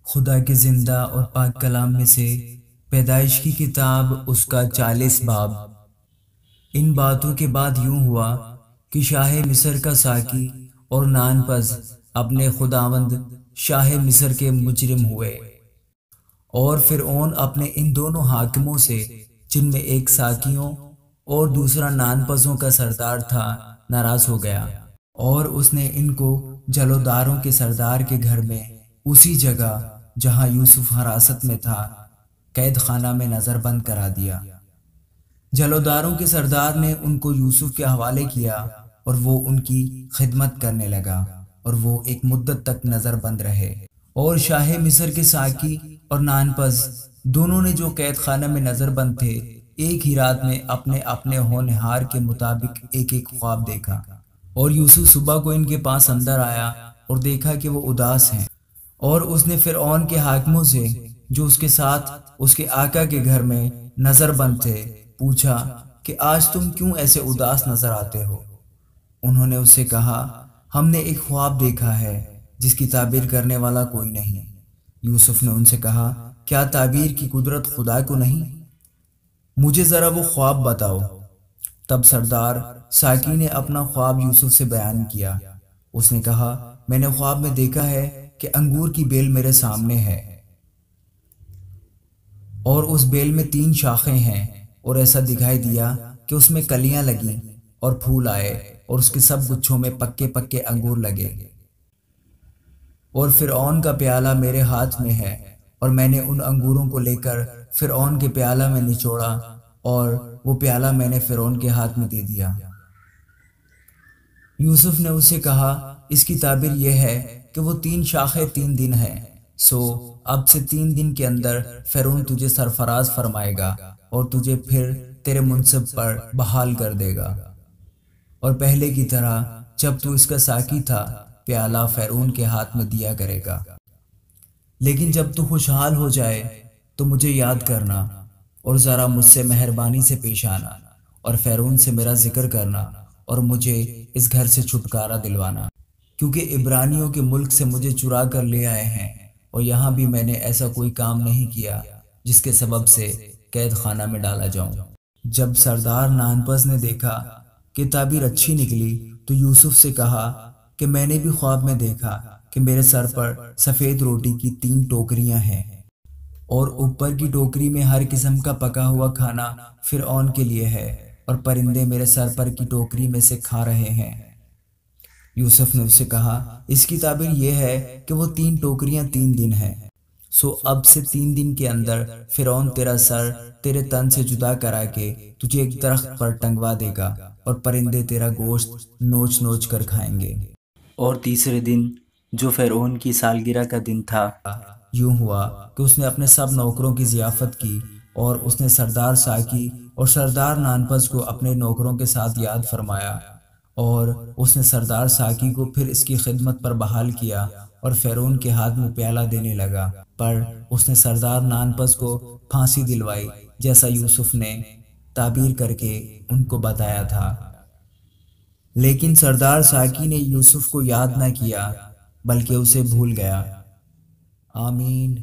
خدا کے زندہ اور پاک کلام میں سے پیدائش کی کتاب اس کا 40 باب۔ ان باتوں کے بعد یوں ہوا کہ شاہ مصر کا ساقی اور نان پز اپنے خداوند شاہ مصر کے مجرم ہوئے، اور فرعون اپنے ان دونوں حاکموں سے، جن میں ایک ساقیوں اور دوسرا نان پزوں کا سردار تھا، ناراض ہو گیا، اور اس نے ان کو جلوداروں کے سردار کے گھر میں، اسی جگہ جہاں یوسف حراست میں تھا، قید خانہ میں نظر بند کرا دیا۔ جلوداروں کے سردار نے ان کو یوسف کے حوالے کیا، اور وہ ان کی خدمت کرنے لگا، اور وہ ایک مدت تک نظر بند رہے۔ اور شاہ مصر کے ساقی اور نان پز دونوں نے، جو قید خانہ میں نظر بند تھے، ایک ہی رات میں اپنے اپنے ہونہار کے مطابق ایک ایک خواب دیکھا۔ اور یوسف صبح کو ان کے پاس اندر آیا اور دیکھا کہ وہ اداس ہیں، اور اس نے فرعون کے حاکموں سے، جو اس کے ساتھ اس کے آقا کے گھر میں نظر بند تھے، پوچھا کہ آج تم کیوں ایسے اداس نظر آتے ہو؟ انہوں نے اس سے کہا، ہم نے ایک خواب دیکھا ہے جس کی تعبیر کرنے والا کوئی نہیں۔ یوسف نے ان سے کہا، کیا تعبیر کی قدرت خدا کو نہیں؟ مجھے ذرا وہ خواب بتاؤ۔ تب سردار ساقی نے اپنا خواب یوسف سے بیان کیا۔ اس نے کہا، میں نے خواب میں دیکھا ہے کہ انگور کی بیل میرے سامنے ہے، اور اس بیل میں 3 شاخیں ہیں، اور ایسا دکھائی دیا کہ اس میں کلیاں لگیں اور پھول آئے، اور اس کے سب گچھوں میں پکے پکے انگور لگے۔ اور فرعون کا پیالہ میرے ہاتھ میں ہے، اور میں نے ان انگوروں کو لے کر فرعون کے پیالہ میں نچوڑا، اور وہ پیالہ میں نے فرعون کے ہاتھ میں دے دیا۔ یوسف نے اس سے کہا، اس کی تعبیر یہ ہے کہ وہ 3 شاخیں 3 دن ہیں، سو اب سے 3 دن کے اندر فرعون تجھے سرفراز فرمائے گا، اور تجھے پھر تیرے منصب پر بحال کر دے گا، اور پہلے کی طرح جب تو اس کا ساقی تھا، پیالہ فرعون کے ہاتھ میں دیا کرے گا۔ لیکن جب تو خوشحال ہو جائے تو مجھے یاد کرنا، اور ذرا مجھ سے مہربانی سے پیش آنا، اور فرعون سے میرا ذکر کرنا، اور مجھے اس گھر سے چھٹکارا دلوانا، کیونکہ عبرانیوں کے ملک سے مجھے چرا کر لے آئے ہیں، اور یہاں بھی میں نے ایسا کوئی کام نہیں کیا جس کے سبب سے قید خانہ میں ڈالا جاؤں۔ جب سردار نانپس نے دیکھا کہ تعبیر اچھی نکلی، تو یوسف سے کہا کہ میں نے بھی خواب میں دیکھا کہ میرے سر پر سفید روٹی کی 3 ٹوکریاں ہیں، اور اوپر کی ٹوکری میں ہر قسم کا پکا ہوا کھانا فرعون کے لیے ہے، اور پرندے میرے سر پر کی ٹوکری میں سے کھا رہے ہیں۔ یوسف نے اس سے کہا، اس کی تعبیر یہ ہے کہ وہ 3 ٹوکریاں 3 دن ہیں، سو اب سے 3 دن کے اندر فرعون تیرا سر تیرے تن سے جدا کرا کے تجھے ایک درخت پر ٹنگوا دے گا، اور پرندے تیرا گوشت نوچ نوچ کر کھائیں گے۔ اور تیسرے دن، جو فرعون کی سالگرہ کا دن تھا، یوں ہوا کہ اس نے اپنے سب نوکروں کی ضیافت کی، اور اس نے سردار ساقی اور سردار نانپس کو اپنے نوکروں کے ساتھ یاد فرمایا، اور اس نے سردار ساقی کو پھر اس کی خدمت پر بحال کیا، اور فرعون کے ہاتھ میں پیالہ دینے لگا، پر اس نے سردار نانپس کو پھانسی دلوائی، جیسا یوسف نے تعبیر کر کے ان کو بتایا تھا۔ لیکن سردار ساقی نے یوسف کو یاد نہ کیا، بلکہ اسے بھول گیا۔ آمین۔